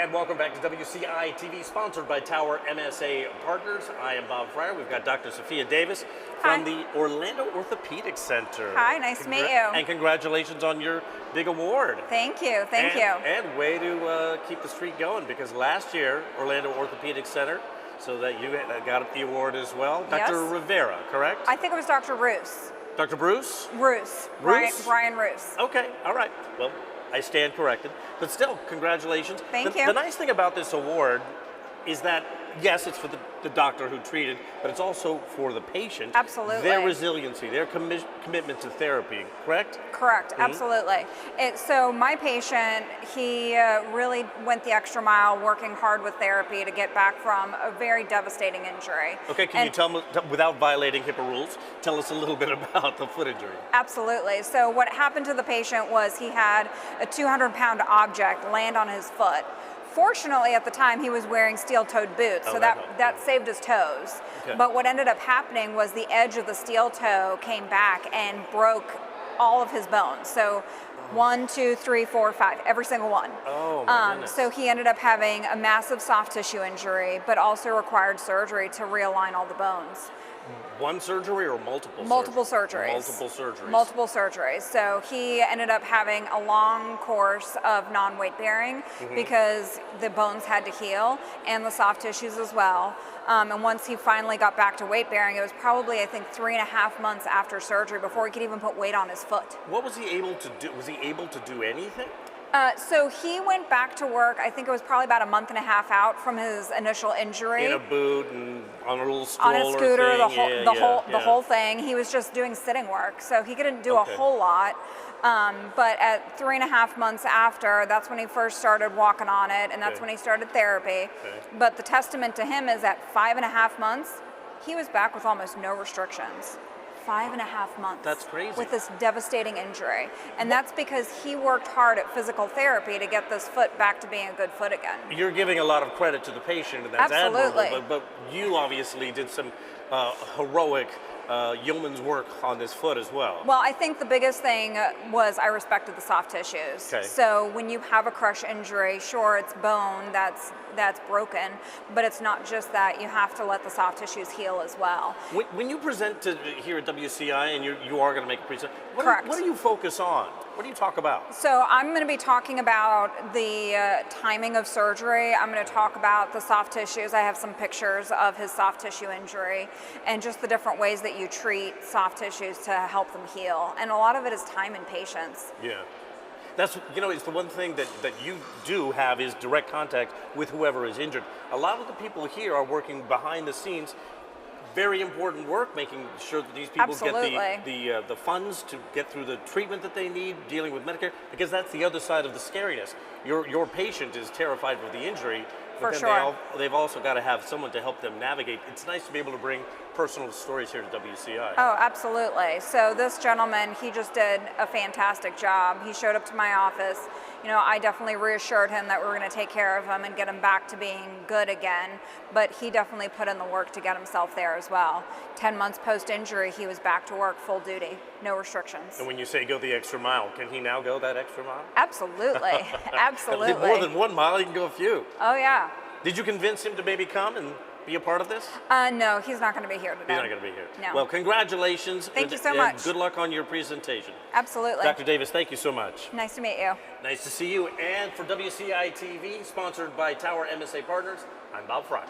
And welcome back to WCI-TV, sponsored by Tower MSA Partners. I am Bob Fryer. We've got Dr. Sophia Davis from the Orlando Orthopedic Center. Hi, nice to meet you. And congratulations on your big award. Thank you, thank you. And way to keep the streak going, because last year, Orlando Orthopedic Center, so that you got the award as well. Yes. Dr. Rivera, correct? I think it was Dr. Roos. Dr. Bruce? Roos. Roos? Brian Roos. Okay, all right. Well, I stand corrected. But still, congratulations. Thank you. The nice thing about this award is that, yes, it's for the doctor who treated, but it's also for the patient. Absolutely. Their resiliency, their commitment to therapy, correct? Correct, absolutely. So my patient, he really went the extra mile working hard with therapy to get back from a very devastating injury. Okay, can you tell me, without violating HIPAA rules, tell us a little bit about the foot injury? Absolutely. So what happened to the patient was he had a 200-pound object land on his foot. Fortunately, at the time, he was wearing steel-toed boots, so that saved his toes. Okay. But what ended up happening was the edge of the steel toe came back and broke all of his bones. So 1, 2, 3, 4, 5, every single one. Oh, my goodness. So he ended up having a massive soft tissue injury, but also required surgery to realign all the bones. One surgery or multiple surgeries? Multiple surgeries. Multiple surgeries. Multiple surgeries. So he ended up having a long course of non-weight bearing because the bones had to heal and the soft tissues as well. And once he finally got back to weight bearing, it was probably, I think, 3.5 months after surgery before he could even put weight on his foot. What was he able to do? Was he able to do anything? So he went back to work, I think it was probably about 1.5 months out from his initial injury. In a boot and on a little stroller on a scooter, thing. the whole thing. He was just doing sitting work, so he couldn't do a whole lot. But at 3.5 months after, that's when he first started walking on it, and that's when he started therapy. But the testament to him is at 5.5 months, he was back with almost no restrictions. 5.5 months. That's crazy. With this devastating injury. And that's because he worked hard at physical therapy to get this foot back to being a good foot again. You're giving a lot of credit to the patient, and that's Absolutely. admirable, but you obviously did some heroic yeoman's work on this foot as well. Well, I think the biggest thing was I respected the soft tissues. Okay. So when you have a crush injury, sure, it's bone that's broken, but it's not just that. You have to let the soft tissues heal as well. When you present here at WCI, and you are going to make a presentation, Correct. What do you focus on? What do you talk about? So I'm going to be talking about the timing of surgery. I'm going to talk about the soft tissues. I have some pictures of his soft tissue injury and just the different ways that you treat soft tissues to help them heal. And a lot of it is time and patience. Yeah. That's, it's the one thing that you do have is direct contact with whoever is injured. A lot of the people here are working behind the scenes. Very important work, making sure that these people get the funds to get through the treatment that they need, dealing with Medicare, because that's the other side of the scariness. Your patient is terrified with the injury, but then they've also got to have someone to help them navigate. It's nice to be able to bring personal stories here to WCI. Oh, absolutely. So this gentleman, he just did a fantastic job. He showed up to my office. I definitely reassured him that we were going to take care of him and get him back to being good again, but he definitely put in the work to get himself there as well. 10 months post-injury, he was back to work full duty, no restrictions. And when you say go the extra mile, can he now go that extra mile? Absolutely, absolutely. More than 1 mile, he can go a few. Oh yeah. Did you convince him to maybe come and be a part of this? No, he's not going to be here today. He's not going to be here. No. Well, congratulations. Thank you so much. Good luck on your presentation. Absolutely. Dr. Davis, thank you so much. Nice to meet you. Nice to see you. And for WCI-TV, sponsored by Tower MSA Partners, I'm Bob Fryer.